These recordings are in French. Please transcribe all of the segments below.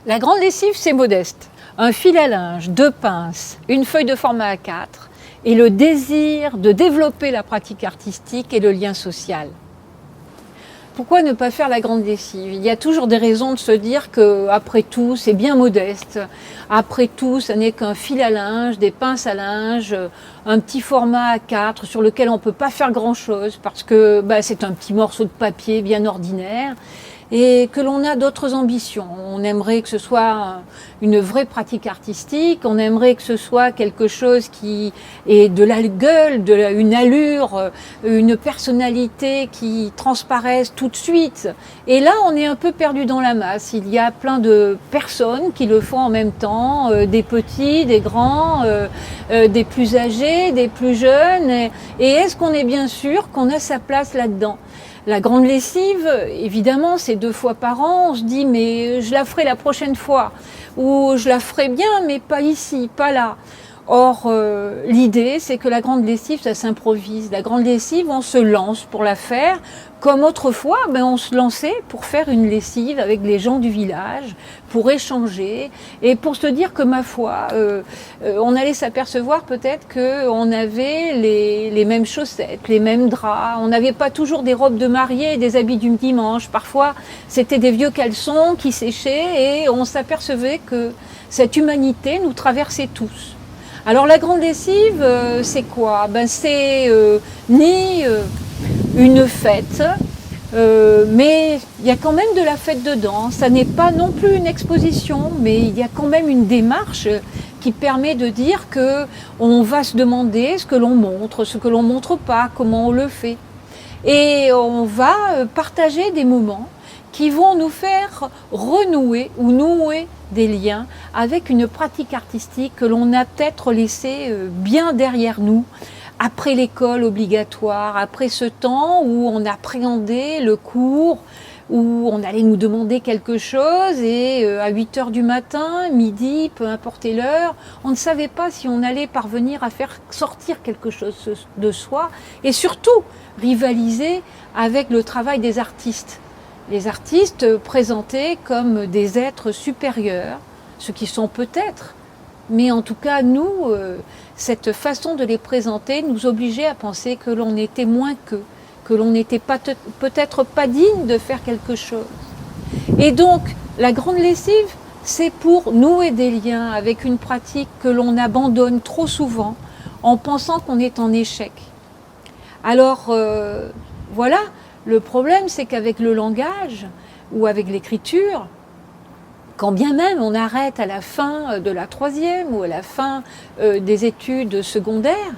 La grande lessive, c'est modeste. Un fil à linge, 2 pinces, une feuille de format A4 et le désir de développer la pratique artistique et le lien social. Pourquoi ne pas faire la grande lessive? Il y a toujours des raisons de se dire que, après tout, c'est bien modeste. Après tout, ça n'est qu'un fil à linge, des pinces à linge, un petit format A4 sur lequel on ne peut pas faire grand-chose parce que c'est un petit morceau de papier bien ordinaire et que l'on a d'autres ambitions. On aimerait que ce soit une vraie pratique artistique, on aimerait que ce soit quelque chose qui ait de la gueule, une allure, une personnalité qui transparaisse tout de suite. Et là, on est un peu perdu dans la masse. Il y a plein de personnes qui le font en même temps, des petits, des grands, des plus âgés, des plus jeunes. Et est-ce qu'on est bien sûr qu'on a sa place là-dedans ? La grande lessive, évidemment, c'est 2 fois par an. On se dit, mais je la ferai la prochaine fois. Ou je la ferai bien, mais pas ici, pas là. Or, l'idée, c'est que la grande lessive, ça s'improvise. La grande lessive, on se lance pour la faire. Comme autrefois, on se lançait pour faire une lessive avec les gens du village, pour échanger et pour se dire que, ma foi, on allait s'apercevoir peut-être qu'on avait les mêmes chaussettes, les mêmes draps. On n'avait pas toujours des robes de mariée et des habits du dimanche. Parfois, c'était des vieux caleçons qui séchaient et on s'apercevait que cette humanité nous traversait tous. Alors la grande lessive, c'est quoi? C'est ni une fête, mais il y a quand même de la fête dedans. Ça n'est pas non plus une exposition, mais il y a quand même une démarche qui permet de dire que on va se demander ce que l'on montre pas, comment on le fait. Et on va partager des moments qui vont nous faire renouer ou nouer des liens avec une pratique artistique que l'on a peut-être laissée bien derrière nous, après l'école obligatoire, après ce temps où on appréhendait le cours, où on allait nous demander quelque chose et à 8h du matin, midi, peu importe l'heure, on ne savait pas si on allait parvenir à faire sortir quelque chose de soi et surtout rivaliser avec le travail des artistes. Les artistes présentés comme des êtres supérieurs, ce qui sont peut-être, mais en tout cas nous, cette façon de les présenter nous obligeait à penser que l'on était moins qu'eux, que l'on n'était peut-être pas digne de faire quelque chose. Et donc la grande lessive, c'est pour nouer des liens avec une pratique que l'on abandonne trop souvent en pensant qu'on est en échec. Alors voilà. Le problème, c'est qu'avec le langage ou avec l'écriture, quand bien même on arrête à la fin de la 3e ou à la fin des études secondaires,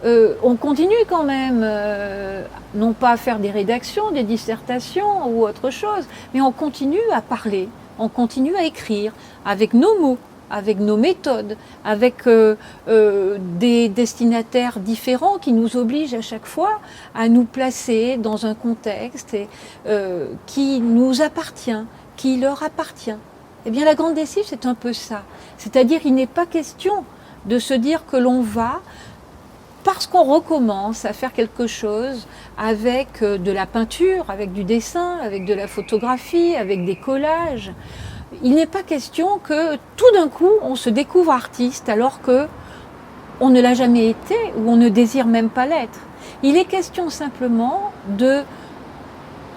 on continue quand même, non pas à faire des rédactions, des dissertations ou autre chose, mais on continue à parler, on continue à écrire avec nos mots, avec nos méthodes, avec des destinataires différents qui nous obligent à chaque fois à nous placer dans un contexte qui nous appartient, qui leur appartient. Eh bien, la grande lessive, c'est un peu ça. C'est-à-dire, il n'est pas question de se dire que l'on va, parce qu'on recommence à faire quelque chose avec de la peinture, avec du dessin, avec de la photographie, avec des collages. Il n'est pas question que tout d'un coup on se découvre artiste alors que on ne l'a jamais été ou on ne désire même pas l'être. Il est question simplement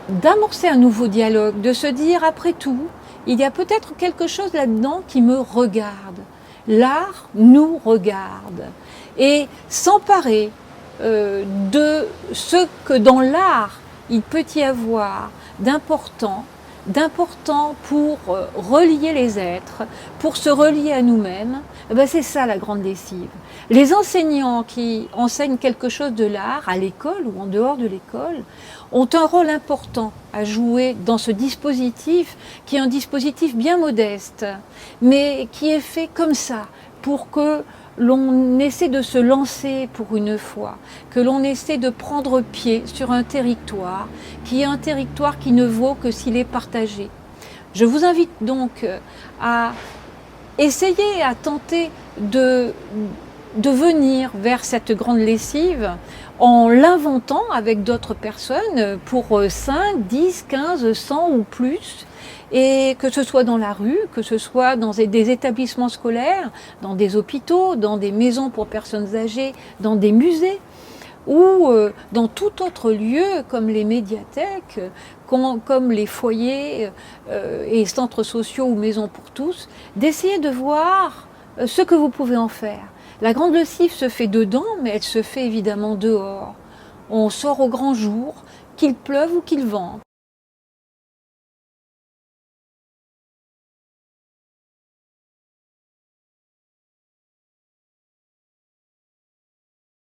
d'amorcer un nouveau dialogue, de se dire après tout, il y a peut-être quelque chose là-dedans qui me regarde. L'art nous regarde et s'emparer de ce que dans l'art il peut y avoir d'important pour relier les êtres, pour se relier à nous-mêmes, c'est ça la grande lessive. Les enseignants qui enseignent quelque chose de l'art à l'école ou en dehors de l'école ont un rôle important à jouer dans ce dispositif qui est un dispositif bien modeste, mais qui est fait comme ça pour que l'on essaie de se lancer pour une fois, que l'on essaie de prendre pied sur un territoire qui est un territoire qui ne vaut que s'il est partagé. Je vous invite donc à essayer, à tenter de venir vers cette grande lessive en l'inventant avec d'autres personnes pour 5, 10, 15, 100 ou plus Et que ce soit dans la rue, que ce soit dans des établissements scolaires, dans des hôpitaux, dans des maisons pour personnes âgées, dans des musées, ou dans tout autre lieu comme les médiathèques, comme les foyers et centres sociaux ou maisons pour tous, d'essayer de voir ce que vous pouvez en faire. La grande lessive se fait dedans, mais elle se fait évidemment dehors. On sort au grand jour, qu'il pleuve ou qu'il vente.